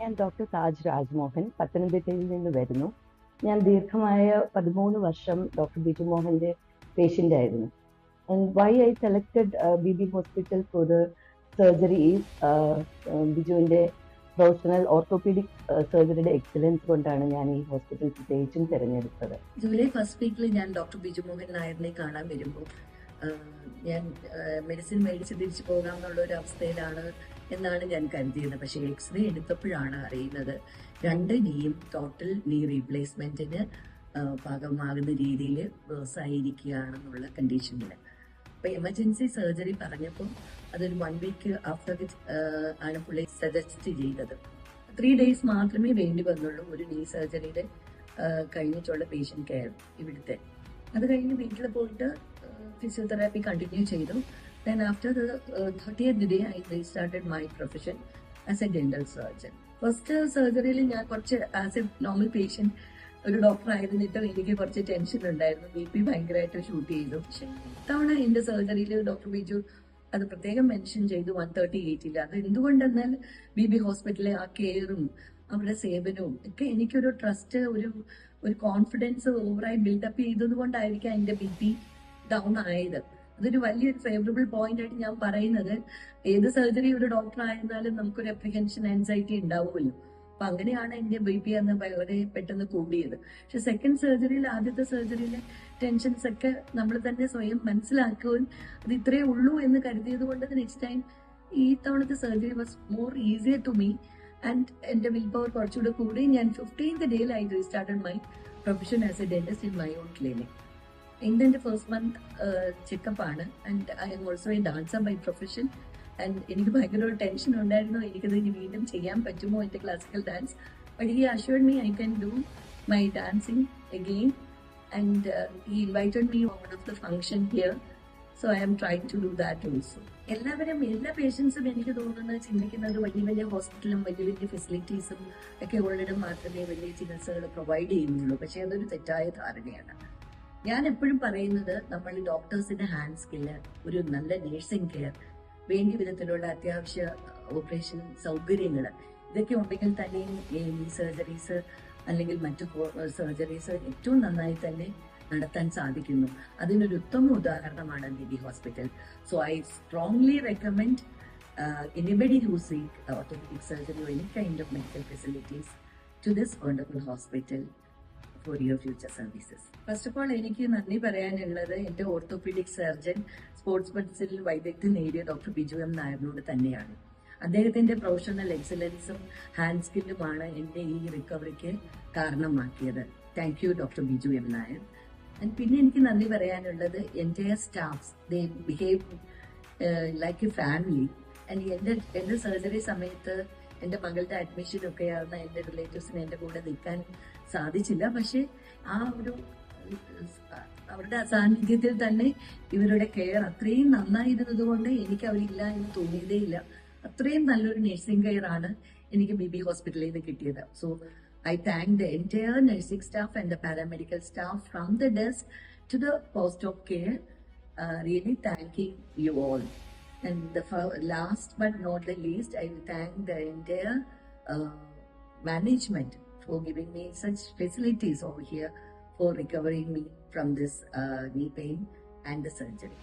ഞാൻ ഡോക്ടർ താജ് രാജ്മോഹൻ പത്തനംതിട്ടയിൽ നിന്ന് വരുന്നു. ഞാൻ ദീർഘമായ 13 വർഷം ഡോക്ടർ ബിജു മോഹന്റെ പേഷ്യന്റ് ആയിരുന്നു. And why I selected BB Hospital for the surgery is ബിജുവിന്റെ പ്രൊഫഷണൽ ഓർത്തോപീഡിക് സർജറിയുടെ എക്സലൻസ് കൊണ്ടാണ് ഞാൻ ഈ ഹോസ്പിറ്റൽ പ്രത്യേകിച്ചും തിരഞ്ഞെടുത്തത്. ജൂലൈ ഫസ്റ്റ് വീക്കിൽ ഞാൻ ഡോക്ടർ ബിജു മോഹൻ നായരിനെ കാണാൻ വരുമ്പോൾ ഞാൻ മെഡിസിൻ മേടിച്ച് തിരിച്ചു പോകാമെന്നുള്ള ഒരു അവസ്ഥയിലാണ് എന്നാണ് ഞാൻ കരുതിയത്. പക്ഷേ എക്സ്റേ എടുത്തപ്പോഴാണ് അറിയുന്നത് 2 നീയും ടോട്ടൽ നീ റീപ്ലേസ്മെന്റിന് പാകമാകുന്ന രീതിയിൽ ആയിരിക്കുകയാണെന്നുള്ള കണ്ടീഷനിൽ. അപ്പൊ എമർജൻസി സർജറി പറഞ്ഞപ്പോൾ അതൊരു 1 വീക്ക് ആഫ്റ്റർ ആണ് പുള്ളി സജസ്റ്റ് ചെയ്തത്. 3 ഡേയ്സ് മാത്രമേ വേണ്ടി വന്നുള്ളൂ ഒരു നീ സർജറിയുടെ കഴിഞ്ഞിട്ടുള്ള പേഷ്യന്റ് കെയർ ഇവിടുത്തെ. അത് കഴിഞ്ഞ് വീട്ടിൽ പോയിട്ട് ഫിസിയോതെറാപ്പി കണ്ടിന്യൂ ചെയ്തു. Then after the 30th day, I restarted my profession as a dental surgeon. First സർജറിയിൽ ഞാൻ കുറച്ച് ആസ് എ നോർമൽ പേഷ്യന്റ് ഒരു ഡോക്ടർ ആയിരുന്നിട്ടും എനിക്ക് കുറച്ച് ടെൻഷൻ ഉണ്ടായിരുന്നു. BP ഭയങ്കരമായിട്ട് ഷൂട്ട് ചെയ്തു. പക്ഷെ ഇത്തവണ എന്റെ സർജറിയിൽ ഡോക്ടർ ബിജു അത് പ്രത്യേകം മെൻഷൻ ചെയ്തു 138 അത് എന്തുകൊണ്ടെന്നാൽ BB ഹോസ്പിറ്റലിലെ ആ കെയറും അവരുടെ സേവനവും ഒക്കെ എനിക്കൊരു ട്രസ്റ്റ്, ഒരു കോൺഫിഡൻസ് ഓവറായി ബിൽഡപ്പ് ചെയ്തത് കൊണ്ടായിരിക്കാം എന്റെ BP ഡൗൺ ആയത്. അതൊരു വലിയൊരു ഫേവറബിൾ പോയിന്റ് ആയിട്ട് ഞാൻ പറയുന്നത്. ഏത് സർജറി ഒരു ഡോക്ടർ ആയിരുന്നാലും നമുക്കൊരു അപ്രിഹെൻഷൻ ആൻസൈറ്റി ഉണ്ടാവുമല്ലോ. അപ്പൊ അങ്ങനെയാണ് എന്റെ BP അന്ന് വളരെ പെട്ടെന്ന് കൂടിയത്. പക്ഷെ സെക്കൻഡ് സർജറിയിൽ, ആദ്യത്തെ സർജറിയിലെ ടെൻഷൻസ് ഒക്കെ നമ്മൾ തന്നെ സ്വയം മനസ്സിലാക്കുകയും അത് ഇത്രയേ ഉള്ളൂ എന്ന് കരുതിയത് കൊണ്ട് നെക്സ്റ്റ് ടൈം ഈ തവണത്തെ surgery was more easier to me. And എന്റെ വിൽ പവർ കുറച്ചുകൂടെ കൂടി ഞാൻ 15th ഡേയിൽ I restarted my profession as a dentist in my own clinic. ഇതെന്റെ ഫസ്റ്റ് മന്ത് ചെക്കപ്പ് ആണ്. And I am also a dancer by profession. And എനിക്ക് ഭയങ്കര ഒരു ടെൻഷൻ ഉണ്ടായിരുന്നു, എനിക്കത് ഇനി വീണ്ടും ചെയ്യാൻ പറ്റുമോ എന്റെ classical dance. But he assured me I can do my dancing again. And he invited me on of the function here. So I am trying to do that also. എല്ലാ പേഷ്യൻസും എനിക്ക് തോന്നുന്നത് ചിന്തിക്കുന്നത് വലിയ വലിയ ഹോസ്പിറ്റലും വലിയ വലിയ ഫെസിലിറ്റീസും ഒക്കെ ഉള്ളിടം മാത്രമേ വലിയ ചികിത്സകൾ പ്രൊവൈഡ് ചെയ്യുന്നുള്ളൂ. പക്ഷെ അതൊരു തെറ്റായ ധാരണയാണ്. ഞാൻ എപ്പോഴും പറയുന്നത് നമ്മൾ ഡോക്ടേഴ്സിന്റെ ഹാൻഡ് സ്കില്ല്, ഒരു നല്ല നേഴ്സിംഗ് കെയർ, വേണ്ട വിധത്തിലുള്ള അത്യാവശ്യ ഓപ്പറേഷൻ സൗകര്യങ്ങൾ, ഇതൊക്കെ ഉണ്ടെങ്കിൽ തന്നെയും ഈ സർജറീസ് അല്ലെങ്കിൽ മറ്റു സർജറീസ് ഏറ്റവും നന്നായി തന്നെ നടത്താൻ സാധിക്കുന്നു. അതിനൊരു ഉത്തമ ഉദാഹരണമാണ് BB hospital. So I strongly recommend anybody who seek orthopedic surgery or any kind of medical facilities to this wonderful hospital for your future services. First of all എനിക്ക് നന്ദി പറയാനുള്ളത് എന്റെ ഓർത്തോപീഡിക് സർജൻ, സ്പോർട്സ് മെഡിസിനിൽ വൈദഗ്ധ്യം നേടിയ doctor Biju M നായരിനോട് തന്നെയാണ്. അദ്ദേഹത്തിന്റെ professional എക്സലൻസും hand സ്കില്ലുമാണ് എന്റെ ഈ റിക്കവറിക്ക് കാരണമാക്കിയത്. Thank you doctor Biju M Nair. പിന്നെ എനിക്ക് നന്ദി പറയാനുള്ളത് എന്റെ staffs. They behave like a family. എന്റെ സർജറി സമയത്ത് എന്റെ മകളുടെ അഡ്മിഷനൊക്കെ ആവുന്ന എന്റെ റിലേറ്റീവ്സിന് എന്റെ കൂടെ നിൽക്കാൻ സാധിച്ചില്ല. പക്ഷെ ആ ഒരു അവരുടെ അസാന്നിധ്യത്തിൽ തന്നെ ഇവരുടെ കെയർ അത്രയും നന്നായിരുന്നത് കൊണ്ട് എനിക്ക് അവരില്ല എന്ന് തോന്നിയതേ ഇല്ല. അത്രയും നല്ലൊരു നഴ്സിംഗ് കെയർ ആണ് എനിക്ക് BB ഹോസ്പിറ്റലിൽ നിന്ന് കിട്ടിയത്. So I thank the entire nursing staff and the paramedical staff from the desk to the post of care. Really thanking you all. And last but not the least, I will thank the entire management for giving me such facilities over here for recovering me from this knee pain and the surgery.